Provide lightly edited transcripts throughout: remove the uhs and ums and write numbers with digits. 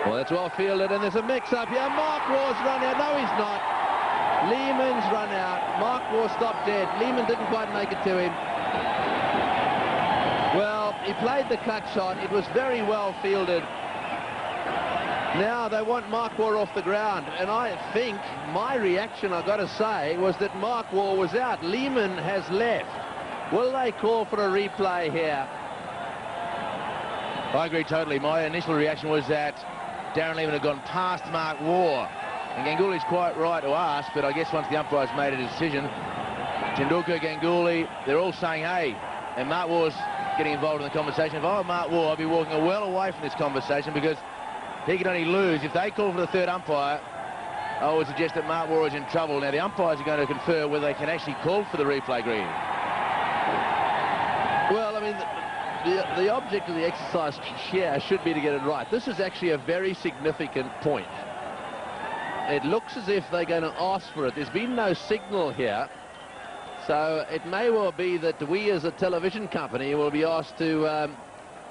Well, that's well fielded, and there's a mix-up here. Mark Waugh's run out. No, he's not. Lehman's run out. Mark Waugh stopped dead. Lehman didn't quite make it to him. Well, he played the cut shot. It was very well fielded. Now they want Mark Waugh off the ground, and I think my reaction, I've got to say, was that Mark Waugh was out. Lehman has left. Will they call for a replay here? I agree totally. My initial reaction was that Darren Lehman had gone past Mark Waugh. And Gangouli's quite right to ask, but I guess once the umpire's made a decision, Tendulkar, Ganguly, they're all saying, hey, and Mark Waugh's getting involved in the conversation. If I were Mark Waugh, I'd be walking well away from this conversation, because he can only lose. If they call for the third umpire, I would suggest that Mark Waugh is in trouble. Now, the umpires are going to confer whether they can actually call for the replay, Green. Well, I mean, the object of the exercise here should be to get it right. This is actually a very significant point. It looks as if they're going to ask for it. There's been no signal here, so it may well be that we as a television company will be asked to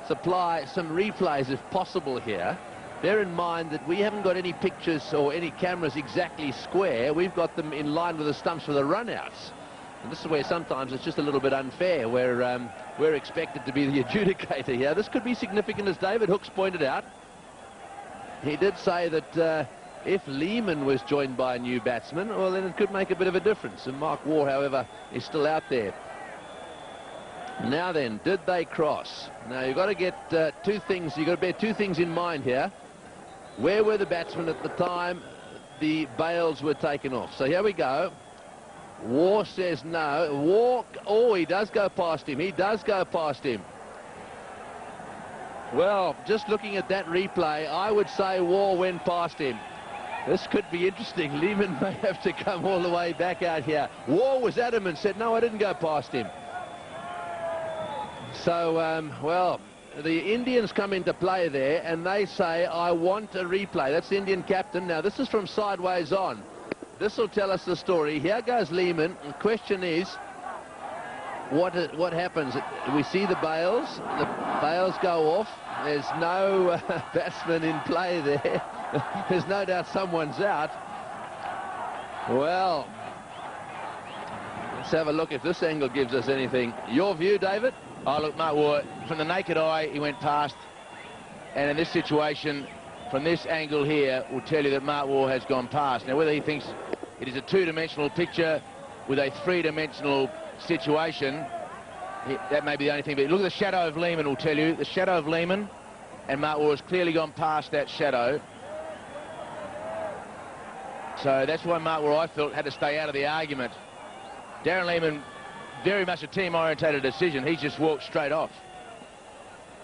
supply some replays if possible here. Bear in mind that we haven't got any pictures or any cameras exactly square. We've got them in line with the stumps for the runouts. And this is where sometimes it's just a little bit unfair, where we're expected to be the adjudicator here. This could be significant, as David Hooks pointed out. He did say that if Lehman was joined by a new batsman, well, then it could make a bit of a difference. And Mark Waugh, however, is still out there. Now then, did they cross? Now, you've got to get two things. You've got to bear two things in mind here. Where were the batsmen at the time the bails were taken off? So here we go. Waugh says no. Waugh, oh, he does go past him. He does go past him. Well, just looking at that replay, I would say Waugh went past him. This could be interesting. Lehman may have to come all the way back out here. Waugh was adamant, said, no, I didn't go past him. So, well, the Indians come into play there, and they say, I want a replay. That's the Indian captain. Now, this is from sideways on. This will tell us the story. Here goes Lehman. The question is, what happens? We see the bails. The bails go off. There's no batsman in play there. There's no doubt someone's out. Well, let's have a look if this angle gives us anything. Your view, David? Oh, look, Mark Waugh, from the naked eye, he went past. And in this situation, from this angle here, will tell you that Mark Waugh has gone past. Now, whether he thinks it is a two-dimensional picture with a three-dimensional situation, that may be the only thing. But look at the shadow of Lehman will tell you. The shadow of Lehman, and Mark Waugh has clearly gone past that shadow. So that's why Mark Waugh, I felt, had to stay out of the argument. Darren Lehman, very much a team-orientated decision. He's just walked straight off.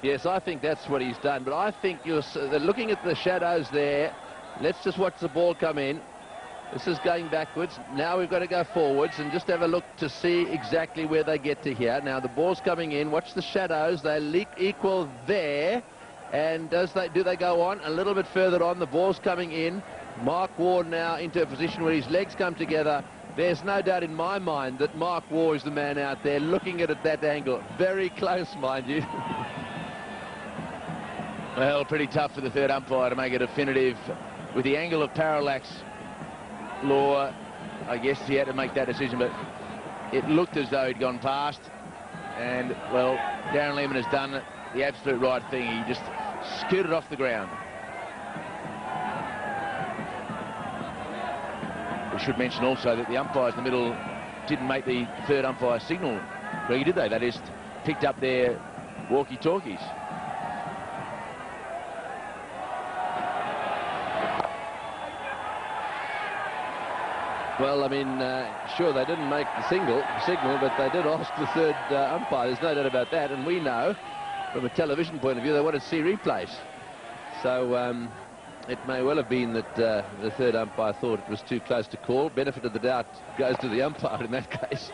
Yes, I think that's what he's done. But I think you're looking at the shadows there. Let's just watch the ball come in. This is going backwards. Now we've got to go forwards and just have a look to see exactly where they get to here. Now the ball's coming in. Watch the shadows. They equal there. And do they go on? A little bit further on. The ball's coming in. Mark Waugh now into a position where his legs come together. There's no doubt in my mind that Mark Waugh is the man out there looking at it that angle. Very close, mind you. Well, pretty tough for the third umpire to make a definitive. With the angle of parallax law, I guess he had to make that decision, but it looked as though he'd gone past. And, well, Darren Lehman has done the absolute right thing. He just scooted off the ground. We should mention also that the umpires in the middle didn't make the third umpire signal. Really, did they? They just picked up their walkie-talkies. Well, I mean, sure, they didn't make the signal, but they did ask the third umpire. There's no doubt about that. And we know, from a television point of view, they wanted to see replays. So it may well have been that the third umpire thought it was too close to call. Benefit of the doubt goes to the umpire in that case.